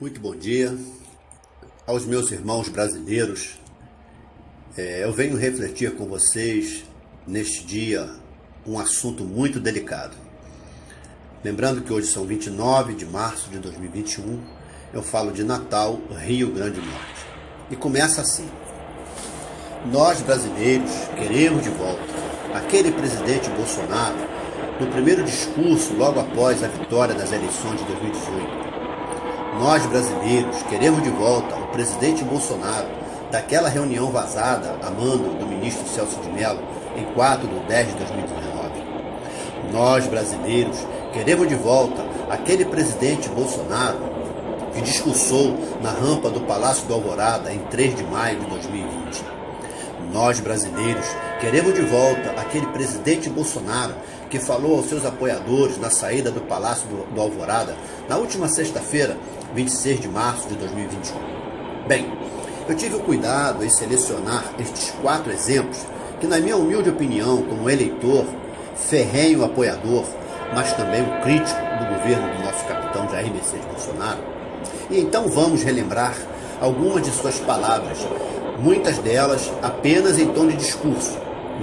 Muito bom dia aos meus irmãos brasileiros. Eu venho refletir com vocês neste dia um assunto muito delicado. Lembrando que hoje são 29 de março de 2021, eu falo de Natal, Rio Grande do Norte. E começa assim: nós brasileiros queremos de volta aquele presidente Bolsonaro no primeiro discurso logo após a vitória das eleições de 2018. Nós brasileiros queremos de volta o presidente Bolsonaro daquela reunião vazada a mando do ministro Celso de Mello em 4/10/2019. Nós brasileiros queremos de volta aquele presidente Bolsonaro que discursou na rampa do Palácio do Alvorada em 3 de maio de 2020. Nós brasileiros queremos de volta aquele presidente Bolsonaro que falou aos seus apoiadores na saída do Palácio do Alvorada na última sexta-feira, 26 de março de 2021. Bem, eu tive o cuidado em selecionar estes 4 exemplos que, na minha humilde opinião, como eleitor, ferrenho apoiador, mas também um crítico do governo do nosso capitão Jair Messias Bolsonaro, e então vamos relembrar algumas de suas palavras, muitas delas apenas em tom de discurso,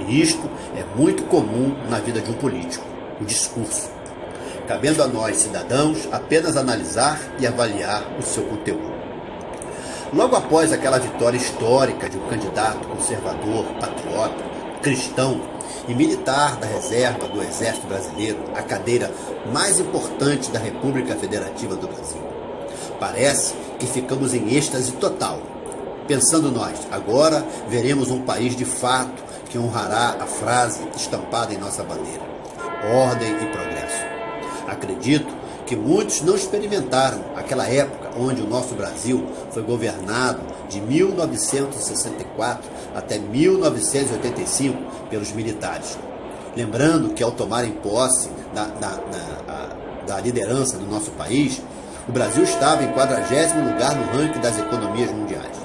e isto é muito comum na vida de um político, o discurso, cabendo a nós, cidadãos, apenas analisar e avaliar o seu conteúdo. Logo após aquela vitória histórica de um candidato conservador, patriota, cristão e militar da reserva do Exército Brasileiro, a cadeira mais importante da República Federativa do Brasil, parece que ficamos em êxtase total. Pensando nós, agora veremos um país de fato que honrará a frase estampada em nossa bandeira: ordem e progresso. Acredito que muitos não experimentaram aquela época onde o nosso Brasil foi governado de 1964 até 1985 pelos militares. Lembrando que ao tomarem posse da liderança do nosso país, o Brasil estava em 40º lugar no ranking das economias mundiais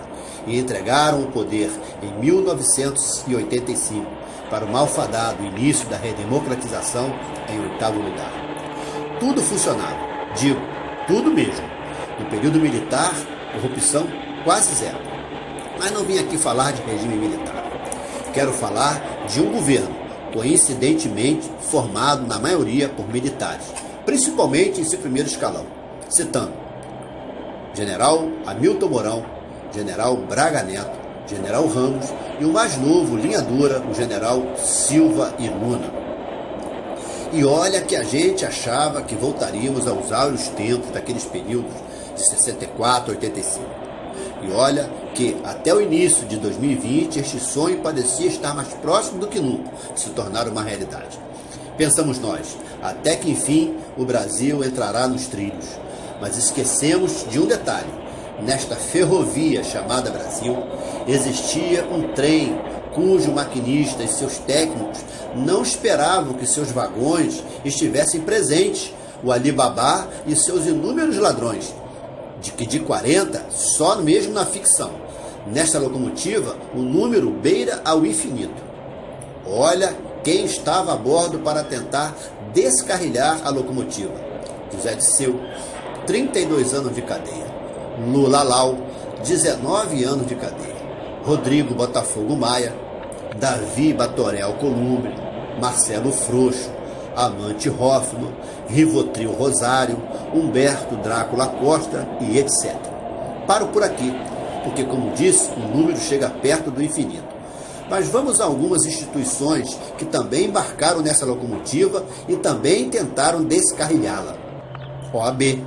e entregaram o poder em 1985 para o malfadado início da redemocratização em 8º lugar. Tudo funcionava, digo, tudo mesmo. No período militar, corrupção quase zero. Mas não vim aqui falar de regime militar. Quero falar de um governo, coincidentemente formado na maioria por militares, principalmente em seu primeiro escalão, citando General Hamilton Mourão, General Braga Neto, General Ramos e o mais novo, linha dura, o General Silva e Luna. E olha que a gente achava que voltaríamos a usar os tempos daqueles períodos de 64 a 85. E olha que até o início de 2020 este sonho parecia estar mais próximo do que nunca de se tornar uma realidade. Pensamos nós, até que enfim o Brasil entrará nos trilhos. Mas esquecemos de um detalhe: nesta ferrovia chamada Brasil existia um trem cujo maquinista e seus técnicos não esperavam que seus vagões estivessem presentes, o Alibaba e seus inúmeros ladrões, de 40 só mesmo na ficção. Nesta locomotiva, o número beira ao infinito. Olha quem estava a bordo para tentar descarrilhar a locomotiva: José Disseu, 32 anos de cadeia; Lula Lau, 19 anos de cadeia; Rodrigo Botafogo Maia, Davi Batoré Alcolumbre, Marcelo Frouxo, Amante Hoffmann, Rivotril Rosário, Humberto Drácula Costa e etc. Paro por aqui, porque, como disse, o número chega perto do infinito. Mas vamos a algumas instituições que também embarcaram nessa locomotiva e também tentaram descarrilhá-la: OAB,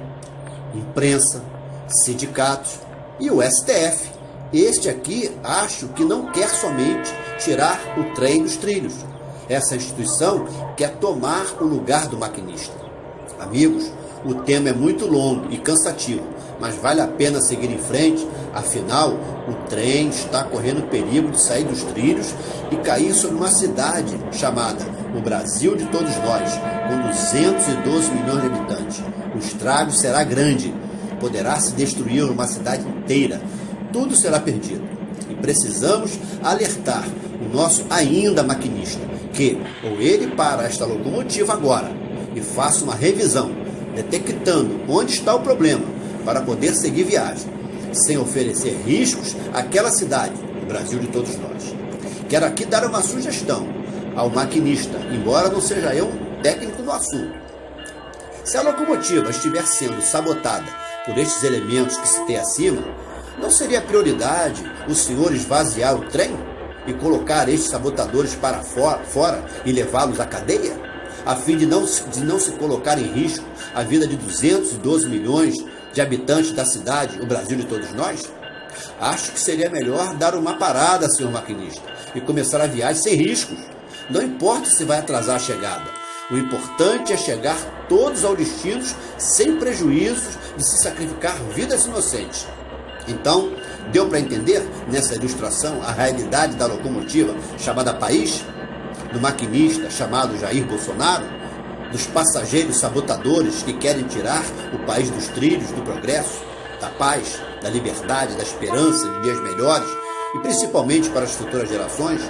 imprensa, sindicatos e o STF. Este aqui acho que não quer somente tirar o trem dos trilhos. Essa instituição quer tomar o lugar do maquinista. Amigos, o tema é muito longo e cansativo, mas vale a pena seguir em frente, afinal, o trem está correndo perigo de sair dos trilhos e cair sobre uma cidade chamada o Brasil de todos nós, com 212 milhões de habitantes. O estrago será grande, poderá se destruir uma cidade inteira. Tudo será perdido. E precisamos alertar o nosso ainda maquinista que ou ele para esta locomotiva agora e faça uma revisão, detectando onde está o problema, para poder seguir viagem, sem oferecer riscos àquela cidade, o Brasil de todos nós. Quero aqui dar uma sugestão ao maquinista, embora não seja eu um técnico no assunto. Se a locomotiva estiver sendo sabotada por estes elementos que citei acima, não seria prioridade o senhor esvaziar o trem e colocar estes sabotadores para fora e levá-los à cadeia, a fim de não se colocar em risco a vida de 212 milhões de habitantes da cidade, o Brasil de todos nós? Acho que seria melhor dar uma parada, senhor maquinista, e começar a viagem sem riscos. Não importa se vai atrasar a chegada. O importante é chegar todos ao destino sem prejuízos de se sacrificar vidas inocentes. Então, deu para entender nessa ilustração a realidade da locomotiva chamada País, do maquinista chamado Jair Bolsonaro, dos passageiros sabotadores que querem tirar o país dos trilhos do progresso, da paz, da liberdade, da esperança de dias melhores e principalmente para as futuras gerações?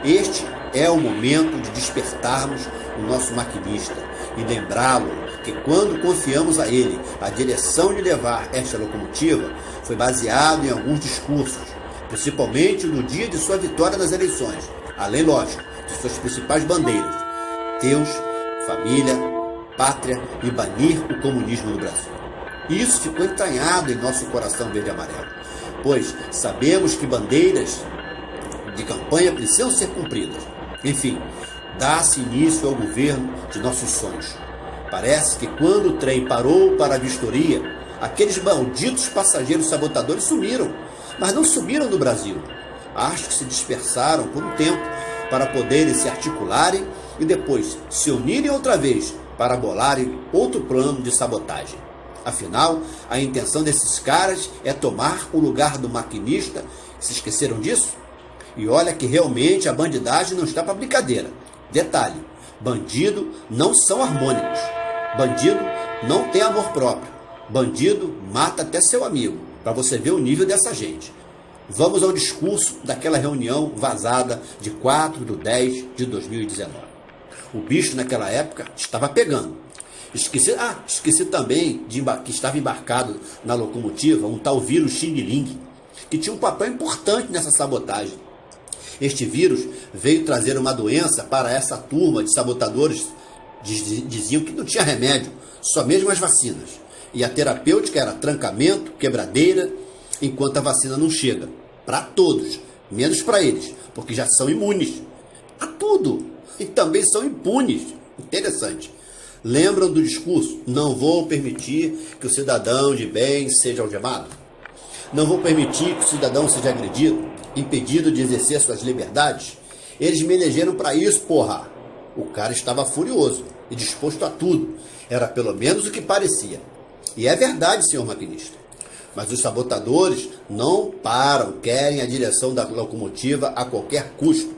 Este é o momento de despertarmos o nosso maquinista e lembrá-lo que quando confiamos a ele a direção de levar esta locomotiva foi baseado em alguns discursos, principalmente no dia de sua vitória nas eleições, além, lógico, de suas principais bandeiras: Deus, família, pátria e banir o comunismo no Brasil. E isso ficou entranhado em nosso coração verde e amarelo, pois sabemos que bandeiras de campanha precisam ser cumpridas. Enfim, dá-se início ao governo de nossos sonhos. Parece que quando o trem parou para a vistoria, aqueles malditos passageiros sabotadores sumiram, mas não subiram do Brasil. Acho que se dispersaram por um tempo para poderem se articularem e depois se unirem outra vez para bolarem outro plano de sabotagem. Afinal, a intenção desses caras é tomar o lugar do maquinista. Se esqueceram disso? E olha que realmente a bandidagem não está para brincadeira. Detalhe, bandido não são harmônicos. Bandido não tem amor próprio. Bandido mata até seu amigo, para você ver o nível dessa gente. Vamos ao discurso daquela reunião vazada de 4/10/2019. O bicho naquela época estava pegando. Esqueci também que estava embarcado na locomotiva um tal vírus Xing Ling, que tinha um papel importante nessa sabotagem. Este vírus veio trazer uma doença para essa turma de sabotadores. Diziam que não tinha remédio, só mesmo as vacinas. E a terapêutica era trancamento, quebradeira, enquanto a vacina não chega. Para todos, menos para eles, porque já são imunes a tudo. E também são impunes. Interessante. Lembram do discurso? Não vou permitir que o cidadão de bem seja algemado. Não vou permitir que o cidadão seja agredido, impedido de exercer suas liberdades. Eles me elegeram para isso, porra. O cara estava furioso e disposto a tudo. Era pelo menos o que parecia. E é verdade, senhor maquinista. Mas os sabotadores não param, querem a direção da locomotiva a qualquer custo.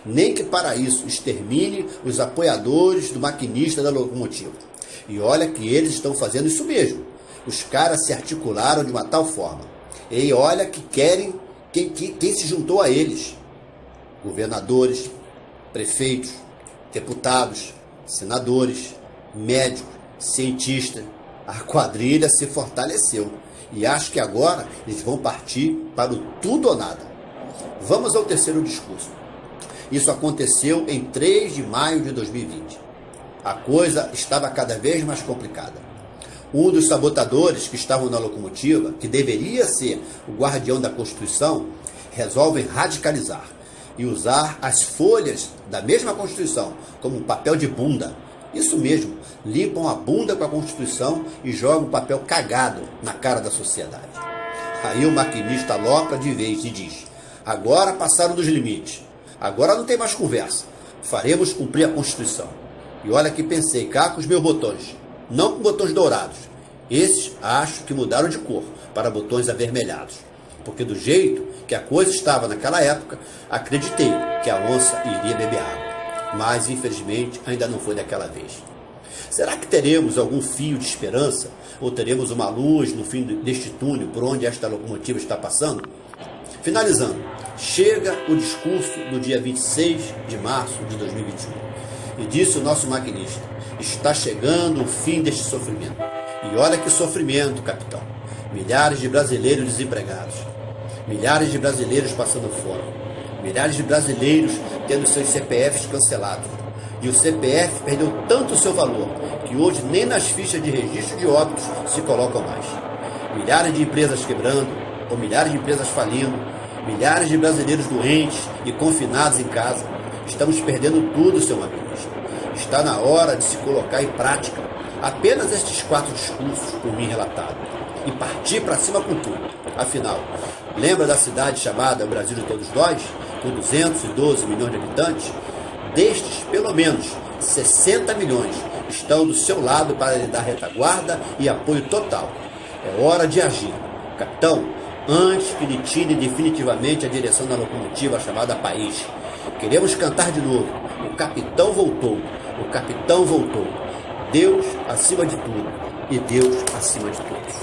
Nem que para isso extermine os apoiadores do maquinista da locomotiva. E olha que eles estão fazendo isso mesmo. Os caras se articularam de uma tal forma. E olha que querem quem se juntou a eles: governadores, prefeitos, deputados, senadores, médicos, cientistas. A quadrilha se fortaleceu. E acho que agora eles vão partir para o tudo ou nada. Vamos ao terceiro discurso. Isso aconteceu em 3 de maio de 2020. A coisa estava cada vez mais complicada. Um dos sabotadores que estavam na locomotiva, que deveria ser o guardião da Constituição, resolvem radicalizar e usar as folhas da mesma Constituição como um papel de bunda. Isso mesmo, limpam a bunda com a Constituição e jogam o papel cagado na cara da sociedade. Aí o maquinista aloca de vez e diz: agora passaram dos limites, agora não tem mais conversa, faremos cumprir a Constituição. E olha que pensei cá com os meus botões, não com botões dourados. Esses acho que mudaram de cor para botões avermelhados, porque do jeito que a coisa estava naquela época, acreditei que a onça iria beber água. Mas, infelizmente, ainda não foi daquela vez. Será que teremos algum fio de esperança? Ou teremos uma luz no fim deste túnel por onde esta locomotiva está passando? Finalizando, chega o discurso do dia 26 de março de 2021. E disse o nosso maquinista: está chegando o fim deste sofrimento. E olha que sofrimento, capitão. Milhares de brasileiros desempregados. Milhares de brasileiros passando fome. Milhares de brasileiros tendo seus CPFs cancelados. E o CPF perdeu tanto o seu valor que hoje nem nas fichas de registro de óbitos se colocam mais. Milhares de empresas quebrando, ou milhares de empresas falindo, milhares de brasileiros doentes e confinados em casa. Estamos perdendo tudo, seu Macrista. Está na hora de se colocar em prática apenas estes 4 discursos por mim relatados e partir para cima com tudo. Afinal, lembra da cidade chamada Brasil de Todos Nós, com 212 milhões de habitantes? Destes, pelo menos 60 milhões estão do seu lado para lhe dar retaguarda e apoio total. É hora de agir. Capitão, antes que lhe tire definitivamente a direção da locomotiva chamada país, queremos cantar de novo. O capitão voltou. O capitão voltou. Deus acima de tudo e Deus acima de todos.